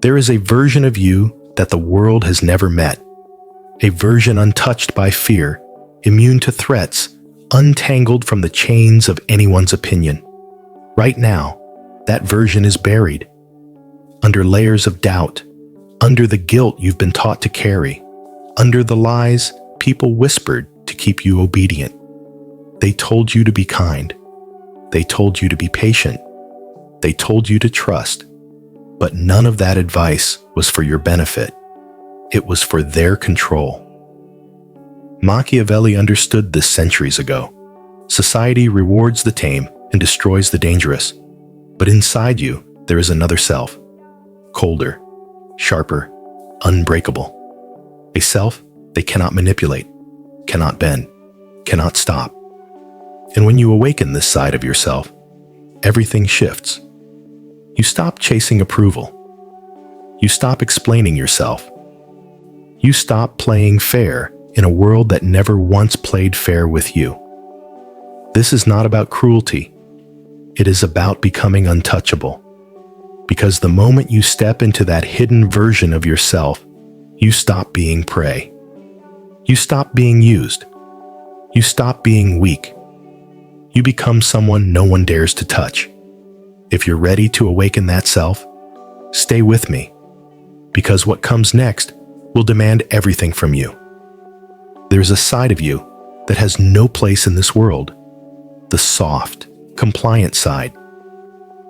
There is a version of you that the world has never met, a version untouched by fear, immune to threats, untangled from the chains of anyone's opinion. Right now, that version is buried, under layers of doubt, under the guilt you've been taught to carry, under the lies people whispered to keep you obedient. They told you to be kind. They told you to be patient. They told you to trust. But none of that advice was for your benefit. It was for their control. Machiavelli understood this centuries ago. Society rewards the tame and destroys the dangerous. But inside you, there is another self, colder, sharper, unbreakable. A self they cannot manipulate, cannot bend, cannot stop. And when you awaken this side of yourself, everything shifts. You stop chasing approval. You stop explaining yourself. You stop playing fair in a world that never once played fair with you. This is not about cruelty. It is about becoming untouchable. Because the moment you step into that hidden version of yourself, you stop being prey. You stop being used. You stop being weak. You become someone no one dares to touch. If you're ready to awaken that self, stay with me, because what comes next will demand everything from you. There's a side of you that has no place in this world, the soft, compliant side,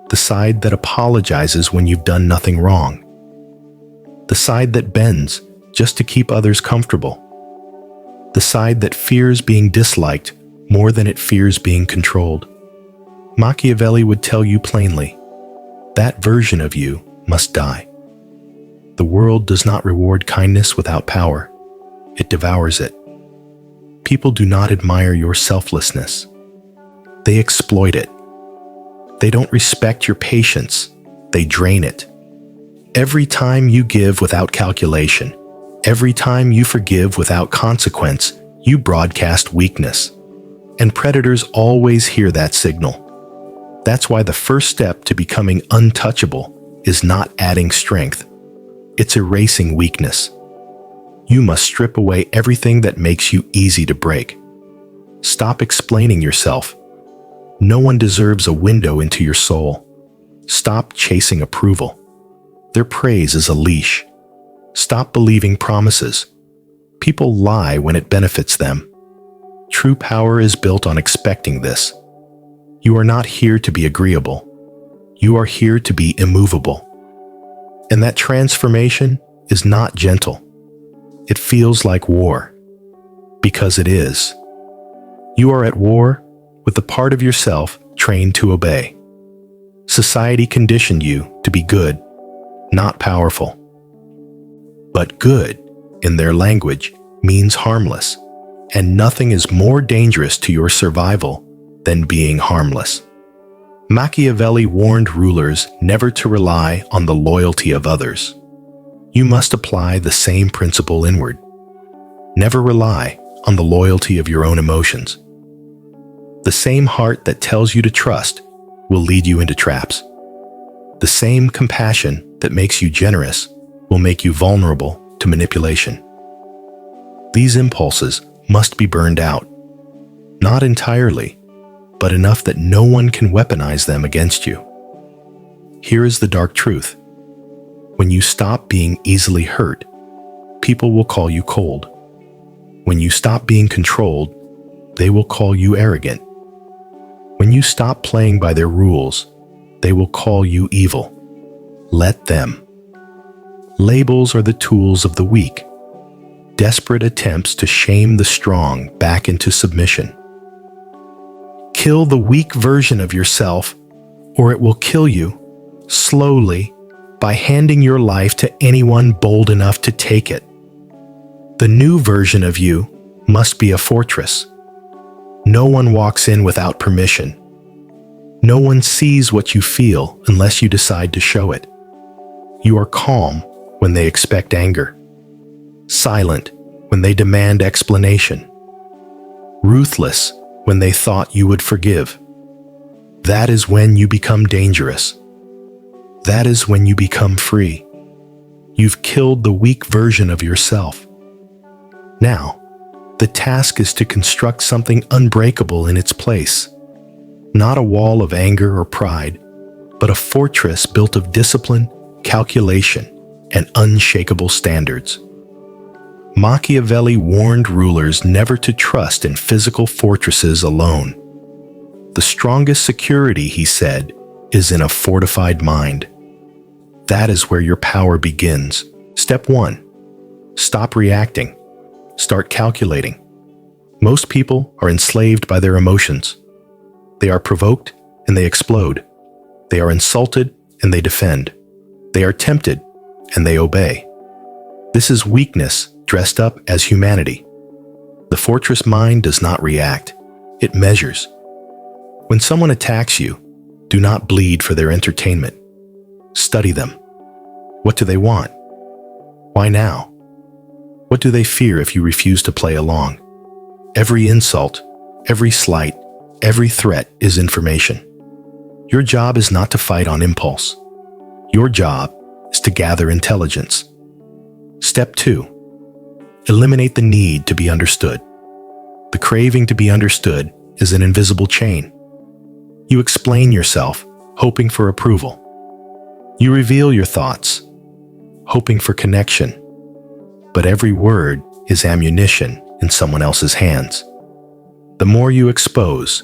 the side that apologizes when you've done nothing wrong, the side that bends just to keep others comfortable, the side that fears being disliked more than it fears being controlled. Machiavelli would tell you plainly, that version of you must die. The world does not reward kindness without power. It devours it. People do not admire your selflessness. They exploit it. They don't respect your patience. They drain it. Every time you give without calculation, every time you forgive without consequence, you broadcast weakness. And predators always hear that signal. That's why the first step to becoming untouchable is not adding strength. It's erasing weakness. You must strip away everything that makes you easy to break. Stop explaining yourself. No one deserves a window into your soul. Stop chasing approval. Their praise is a leash. Stop believing promises. People lie when it benefits them. True power is built on expecting this. You are not here to be agreeable. You are here to be immovable. And that transformation is not gentle. It feels like war. Because it is. You are at war with the part of yourself trained to obey. Society conditioned you to be good, not powerful. But good, in their language, means harmless, and nothing is more dangerous to your survival than being harmless. Machiavelli warned rulers never to rely on the loyalty of others. You must apply the same principle inward. Never rely on the loyalty of your own emotions. The same heart that tells you to trust will lead you into traps. The same compassion that makes you generous will make you vulnerable to manipulation. These impulses must be burned out. Not entirely, but enough that no one can weaponize them against you. Here is the dark truth. When you stop being easily hurt, people will call you cold. When you stop being controlled, they will call you arrogant. When you stop playing by their rules, they will call you evil. Let them. Labels are the tools of the weak. Desperate attempts to shame the strong back into submission. Kill the weak version of yourself, or it will kill you, slowly, by handing your life to anyone bold enough to take it. The new version of you must be a fortress. No one walks in without permission. No one sees what you feel unless you decide to show it. You are calm when they expect anger, silent when they demand explanation, ruthless when they thought you would forgive. That is when you become dangerous. That is when you become free. You've killed the weak version of yourself. Now, the task is to construct something unbreakable in its place. Not a wall of anger or pride, but a fortress built of discipline, calculation, and unshakable standards. Machiavelli warned rulers never to trust in physical fortresses alone. The strongest security, he said, is in a fortified mind. That is where your power begins. Step 1. Stop reacting. Start calculating. Most people are enslaved by their emotions. They are provoked and they explode. They are insulted and they defend. They are tempted and they obey. This is weakness dressed up as humanity. The fortress mind does not react. It measures. When someone attacks you, do not bleed for their entertainment. Study them. What do they want? Why now? What do they fear if you refuse to play along? Every insult, every slight, every threat is information. Your job is not to fight on impulse. Your job is to gather intelligence. Step 2. Eliminate the need to be understood. The craving to be understood is an invisible chain. You explain yourself, hoping for approval. You reveal your thoughts, hoping for connection. But every word is ammunition in someone else's hands. The more you expose,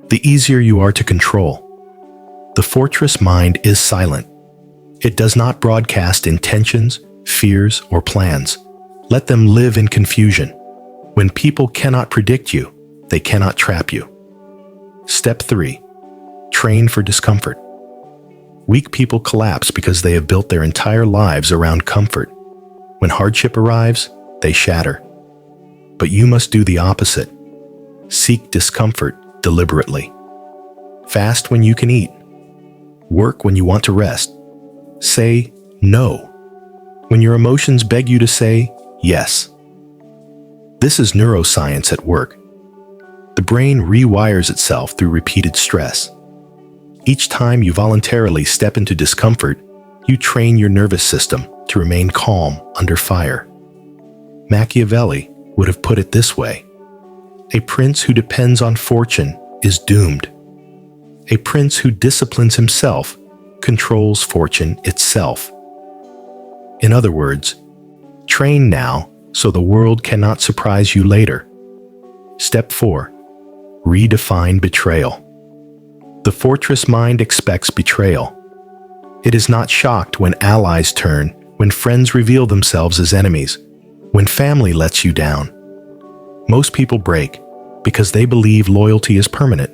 the easier you are to control. The fortress mind is silent. It does not broadcast intentions, fears, or plans. Let them live in confusion. When people cannot predict you, they cannot trap you. Step 3. Train for discomfort. Weak people collapse because they have built their entire lives around comfort. When hardship arrives, they shatter. But you must do the opposite. Seek discomfort deliberately. Fast when you can eat. Work when you want to rest. Say no when your emotions beg you to say yes. This is neuroscience at work. The brain rewires itself through repeated stress. Each time you voluntarily step into discomfort, you train your nervous system to remain calm under fire. Machiavelli would have put it this way: a prince who depends on fortune is doomed. A prince who disciplines himself controls fortune itself. In other words, train now so the world cannot surprise you later. Step 4. Redefine betrayal. The fortress mind expects betrayal. It is not shocked when allies turn, when friends reveal themselves as enemies, when family lets you down. Most people break because they believe loyalty is permanent.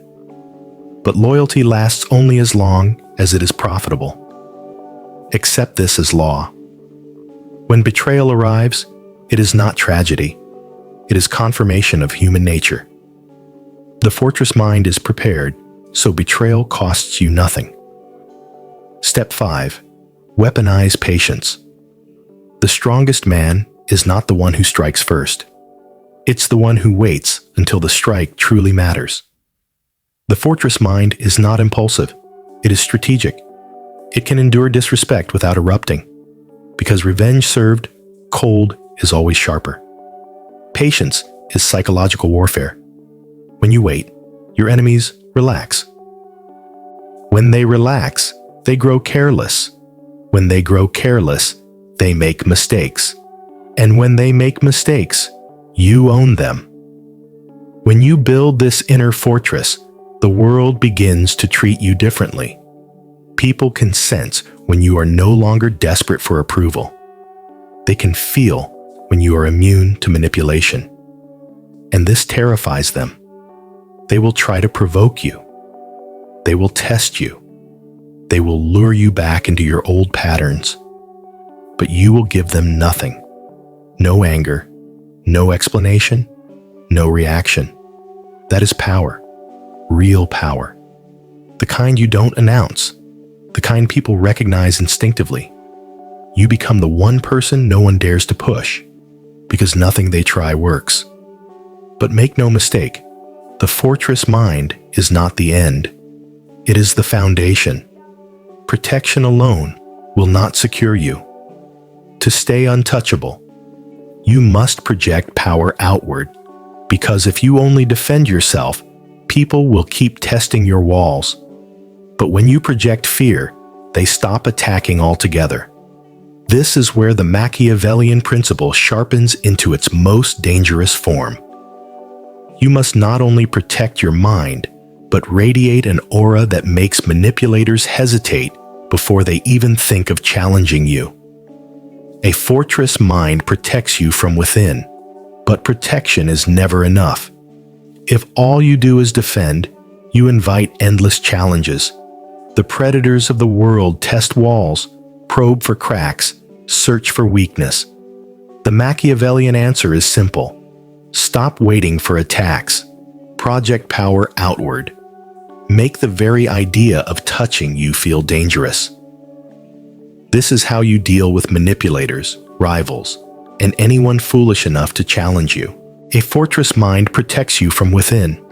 But loyalty lasts only as long as it is profitable. Accept this as law. When betrayal arrives, it is not tragedy. It is confirmation of human nature. The fortress mind is prepared, so betrayal costs you nothing. Step 5. Weaponize patience. The strongest man is not the one who strikes first. It's the one who waits until the strike truly matters. The fortress mind is not impulsive. It is strategic. It can endure disrespect without erupting, because revenge served cold is always sharper. Patience is psychological warfare. When you wait, your enemies relax. When they relax, they grow careless. When they grow careless, they make mistakes. And when they make mistakes, you own them. When you build this inner fortress, the world begins to treat you differently. People can sense when you are no longer desperate for approval. They can feel when you are immune to manipulation. And this terrifies them. They will try to provoke you. They will test you. They will lure you back into your old patterns. But you will give them nothing. No anger, no explanation, no reaction. That is power. Real power. The kind you don't announce. The kind people recognize instinctively. You become the one person no one dares to push, because nothing they try works. But make no mistake, the fortress mind is not the end. It is the foundation. Protection alone will not secure you. To stay untouchable, you must project power outward, because if you only defend yourself, people will keep testing your walls. But when you project fear, they stop attacking altogether. This is where the Machiavellian principle sharpens into its most dangerous form. You must not only protect your mind, but radiate an aura that makes manipulators hesitate before they even think of challenging you. A fortress mind protects you from within, but protection is never enough. If all you do is defend, you invite endless challenges. The predators of the world test walls, probe for cracks, search for weakness. The Machiavellian answer is simple. Stop waiting for attacks. Project power outward. Make the very idea of touching you feel dangerous. This is how you deal with manipulators, rivals, and anyone foolish enough to challenge you. A fortress mind protects you from within,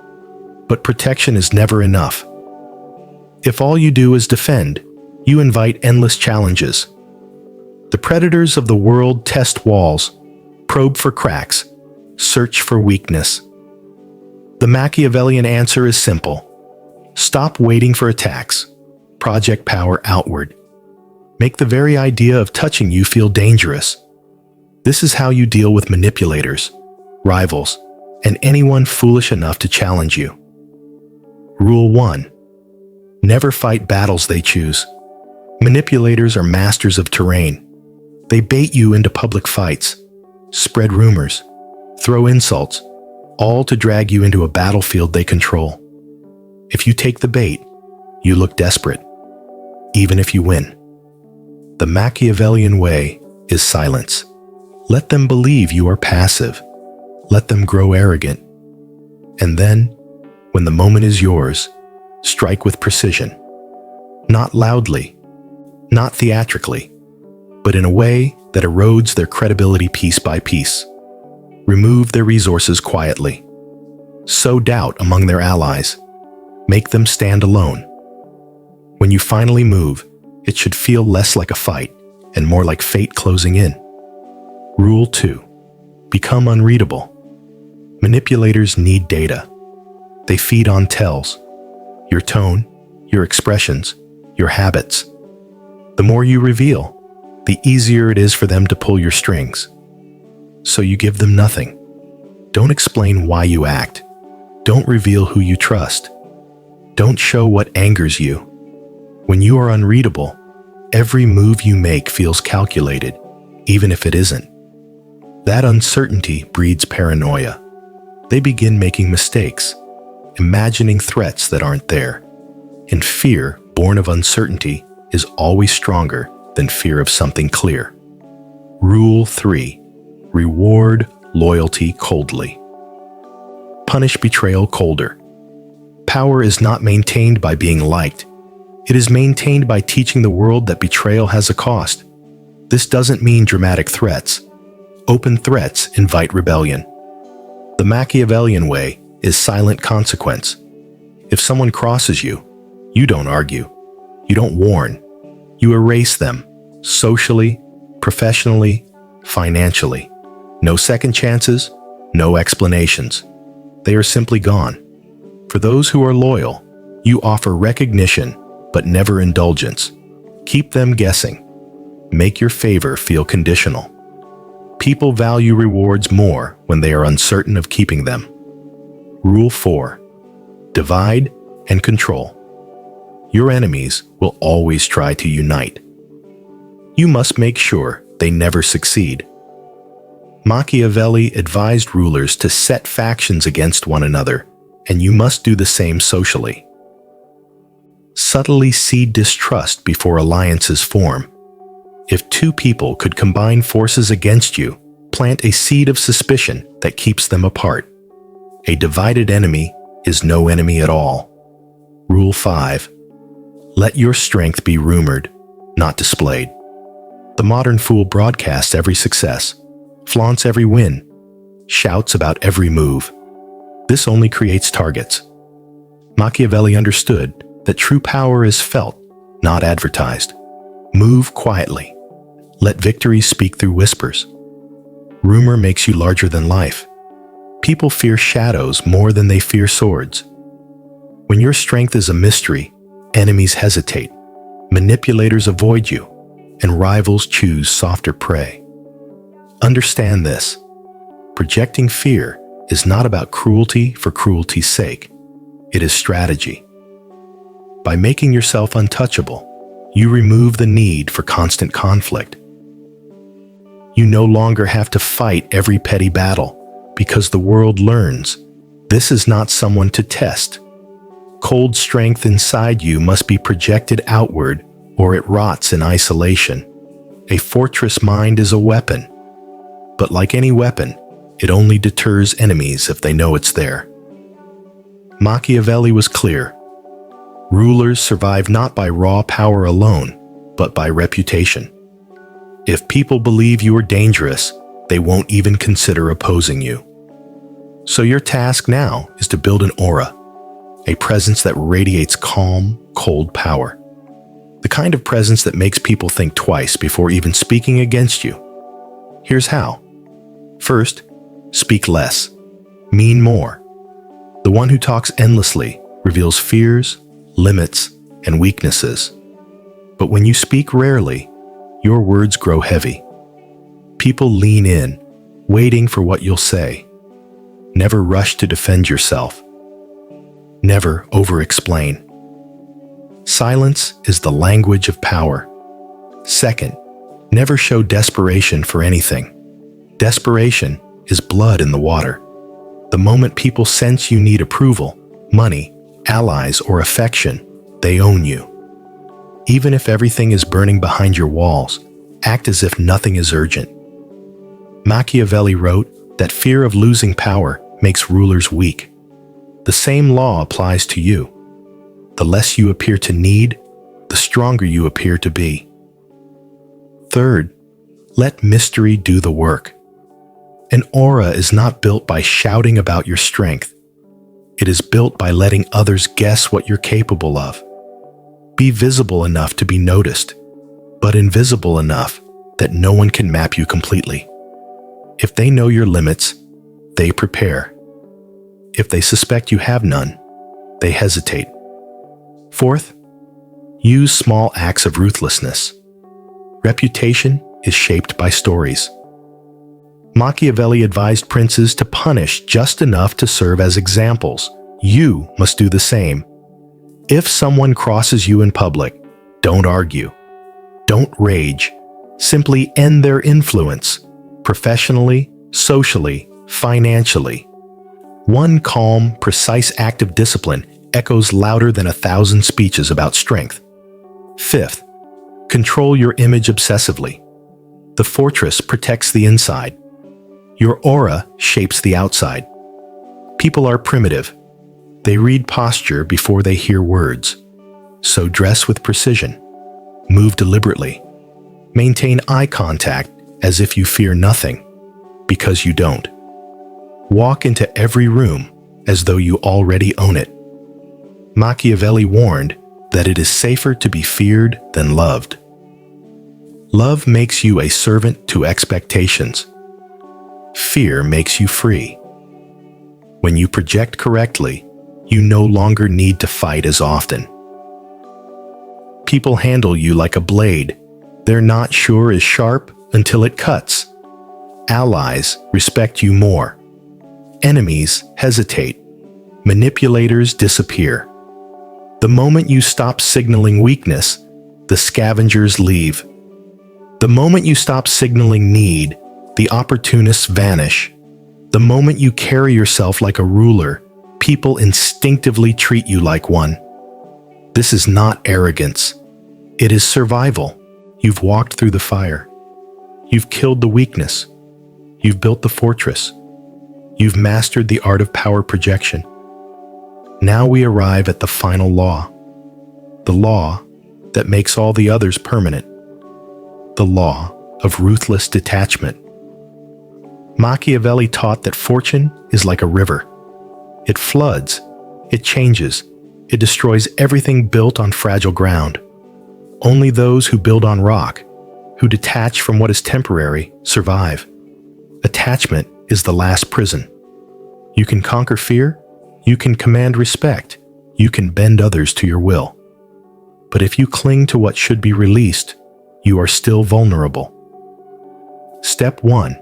but protection is never enough. If all you do is defend, you invite endless challenges. The predators of the world test walls, probe for cracks, search for weakness. The Machiavellian answer is simple. Stop waiting for attacks. Project power outward. Make the very idea of touching you feel dangerous. This is how you deal with manipulators, rivals, and anyone foolish enough to challenge you. Rule 1. Never fight battles they choose. Manipulators are masters of terrain. They bait you into public fights, spread rumors, throw insults, all to drag you into a battlefield they control. If you take the bait, you look desperate, even if you win. The Machiavellian way is silence. Let them believe you are passive. Let them grow arrogant. And then, when the moment is yours, strike with precision. Not loudly, not theatrically, but in a way that erodes their credibility piece by piece. Remove their resources quietly. Sow doubt among their allies. Make them stand alone. When you finally move, it should feel less like a fight and more like fate closing in. Rule 2. Become unreadable. Manipulators need data. They feed on tells. Your tone, your expressions, your habits. The more you reveal, the easier it is for them to pull your strings. So you give them nothing. Don't explain why you act. Don't reveal who you trust. Don't show what angers you. When you are unreadable, every move you make feels calculated, even if it isn't. That uncertainty breeds paranoia. They begin making mistakes, imagining threats that aren't there. And fear, born of uncertainty, is always stronger than fear of something clear. Rule 3. Reward loyalty coldly. Punish betrayal colder. Power is not maintained by being liked. It is maintained by teaching the world that betrayal has a cost. This doesn't mean dramatic threats. Open threats invite rebellion. The Machiavellian way is silent consequence. If someone crosses you, you don't argue. You don't warn. You erase them, socially, professionally, financially. No second chances, no explanations. They are simply gone. For those who are loyal, you offer recognition, but never indulgence. Keep them guessing. Make your favor feel conditional. People value rewards more when they are uncertain of keeping them. Rule 4. Divide and control. Your enemies will always try to unite. You must make sure they never succeed. Machiavelli advised rulers to set factions against one another, and you must do the same socially. Subtly seed distrust before alliances form. If two people could combine forces against you, plant a seed of suspicion that keeps them apart. A divided enemy is no enemy at all. Rule 5. Let your strength be rumored, not displayed. The modern fool broadcasts every success, flaunts every win, shouts about every move. This only creates targets. Machiavelli understood that true power is felt, not advertised. Move quietly. Let victory speak through whispers. Rumor makes you larger than life. People fear shadows more than they fear swords. When your strength is a mystery, enemies hesitate, manipulators avoid you, and rivals choose softer prey. Understand this. Projecting fear is not about cruelty for cruelty's sake. It is strategy. By making yourself untouchable, you remove the need for constant conflict. You no longer have to fight every petty battle because the world learns this is not someone to test. Cold strength inside you must be projected outward or it rots in isolation. A fortress mind is a weapon, but like any weapon, it only deters enemies if they know it's there. Machiavelli was clear. Rulers survive not by raw power alone, but by reputation. If people believe you are dangerous, they won't even consider opposing you. So your task now is to build an aura, a presence that radiates calm, cold power. The kind of presence that makes people think twice before even speaking against you. Here's how. First, speak less. Mean more. The one who talks endlessly reveals fears, limits, and weaknesses. But when you speak rarely, your words grow heavy. People lean in, waiting for what you'll say. Never rush to defend yourself. Never over-explain. Silence is the language of power. Second, never show desperation for anything. Desperation is blood in the water. The moment people sense you need approval, money, allies, or affection, they own you. Even if everything is burning behind your walls, act as if nothing is urgent. Machiavelli wrote that fear of losing power makes rulers weak. The same law applies to you. The less you appear to need, the stronger you appear to be. Third, let mystery do the work. An aura is not built by shouting about your strength. It is built by letting others guess what you're capable of. Be visible enough to be noticed, but invisible enough that no one can map you completely. If they know your limits, they prepare. If they suspect you have none, they hesitate. Fourth, use small acts of ruthlessness. Reputation is shaped by stories. Machiavelli advised princes to punish just enough to serve as examples. You must do the same. If someone crosses you in public, don't argue. Don't rage. Simply end their influence, professionally, socially, financially. One calm, precise act of discipline echoes louder than 1,000 speeches about strength. Fifth, control your image obsessively. The fortress protects the inside. Your aura shapes the outside. People are primitive. They read posture before they hear words. So dress with precision. Move deliberately. Maintain eye contact as if you fear nothing, because you don't. Walk into every room as though you already own it. Machiavelli warned that it is safer to be feared than loved. Love makes you a servant to expectations. Fear makes you free. When you project correctly, you no longer need to fight as often. People handle you like a blade. They're not sure is sharp until it cuts. Allies respect you more. Enemies hesitate. Manipulators disappear. The moment you stop signaling weakness, the scavengers leave. The moment you stop signaling need, the opportunists vanish. The moment you carry yourself like a ruler, people instinctively treat you like one. This is not arrogance. It is survival. You've walked through the fire. You've killed the weakness. You've built the fortress. You've mastered the art of power projection. Now we arrive at the final law. The law that makes all the others permanent. The law of ruthless detachment. Machiavelli taught that fortune is like a river. It floods, it changes, it destroys everything built on fragile ground. Only those who build on rock, who detach from what is temporary survive. Attachment is the last prison. You can conquer fear, you can command respect, you can bend others to your will. But if you cling to what should be released, you are still vulnerable. Step 1.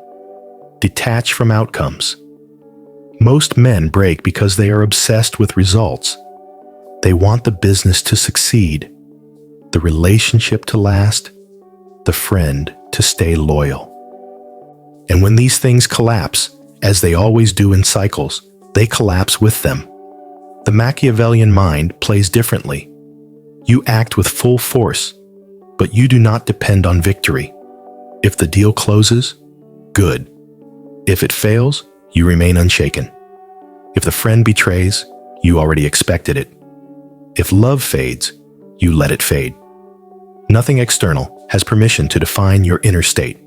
Detach from outcomes. Most men break because they are obsessed with results. They want the business to succeed, the relationship to last, the friend to stay loyal. And when these things collapse, as they always do in cycles, they collapse with them. The Machiavellian mind plays differently. You act with full force, but you do not depend on victory. If the deal closes, good. If it fails, you remain unshaken. If the friend betrays, you already expected it. If love fades, you let it fade. Nothing external has permission to define your inner state.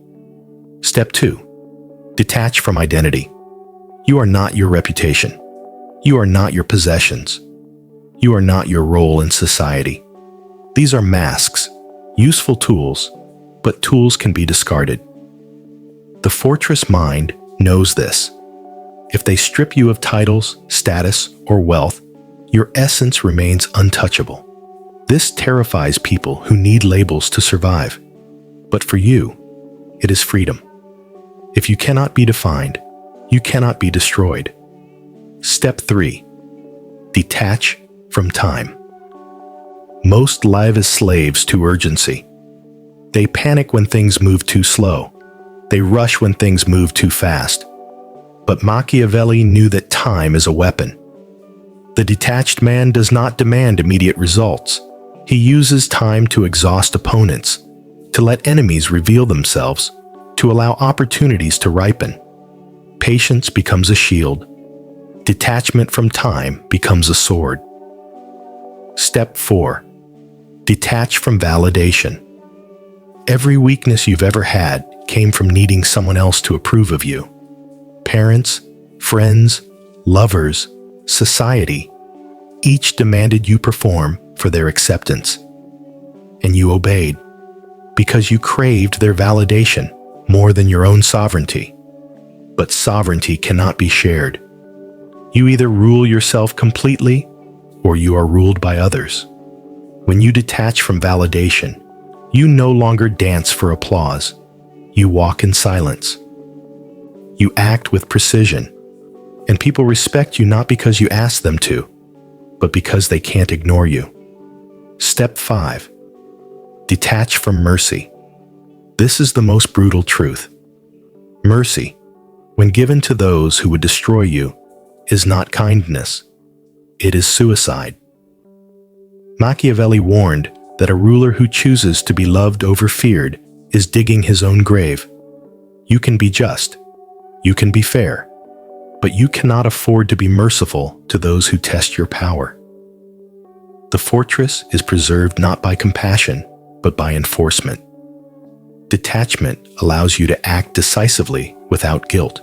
Step 2. Detach from identity. You are not your reputation. You are not your possessions. You are not your role in society. These are masks, useful tools, but tools can be discarded. The fortress mind knows this. If they strip you of titles, status, or wealth, your essence remains untouchable. This terrifies people who need labels to survive. But for you, it is freedom. If you cannot be defined, you cannot be destroyed. Step 3. Detach from time. Most live as slaves to urgency. They panic when things move too slow. They rush when things move too fast. But Machiavelli knew that time is a weapon. The detached man does not demand immediate results. He uses time to exhaust opponents, to let enemies reveal themselves, to allow opportunities to ripen. Patience becomes a shield. Detachment from time becomes a sword. Step 4. Detach from validation. Every weakness you've ever had came from needing someone else to approve of you. Parents, friends, lovers, society, each demanded you perform for their acceptance. And you obeyed, because you craved their validation more than your own sovereignty. But sovereignty cannot be shared. You either rule yourself completely, or you are ruled by others. When you detach from validation, you no longer dance for applause. You walk in silence. You act with precision, and people respect you not because you ask them to, but because they can't ignore you. Step 5. Detach from mercy. This is the most brutal truth. Mercy, when given to those who would destroy you, is not kindness. It is suicide. Machiavelli warned that a ruler who chooses to be loved over feared is digging his own grave. You can be just. You can be fair. But you cannot afford to be merciful to those who test your power. The fortress is preserved not by compassion, but by enforcement. Detachment allows you to act decisively without guilt.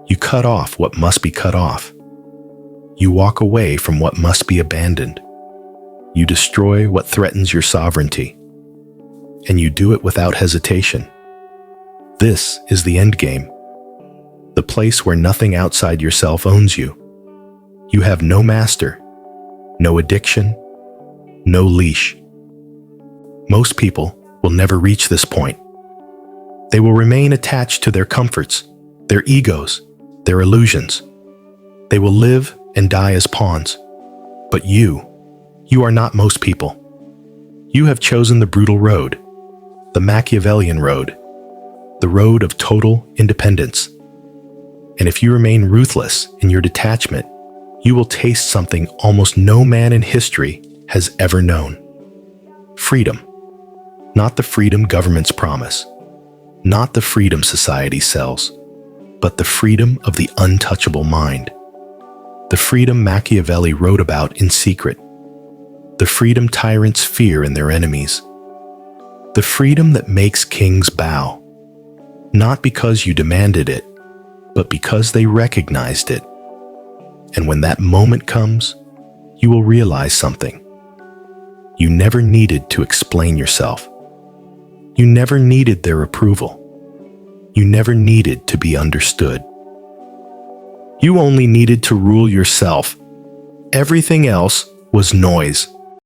You cut off what must be cut off. You walk away from what must be abandoned. You destroy what threatens your sovereignty. And you do it without hesitation. This is the end game. The place where nothing outside yourself owns you. You have no master, no addiction, no leash. Most people will never reach this point. They will remain attached to their comforts, their egos, their illusions. They will live and die as pawns. But you are not most people. You have chosen the brutal road, the Machiavellian road, the road of total independence. And if you remain ruthless in your detachment, you will taste something almost no man in history has ever known. Freedom. Not the freedom governments promise. Not the freedom society sells. But the freedom of the untouchable mind. The freedom Machiavelli wrote about in secret. The freedom tyrants fear in their enemies. The freedom that makes kings bow. Not because you demanded it, but because they recognized it. And when that moment comes, you will realize something. You never needed to explain yourself. You never needed their approval. You never needed to be understood. You only needed to rule yourself. Everything else was noise.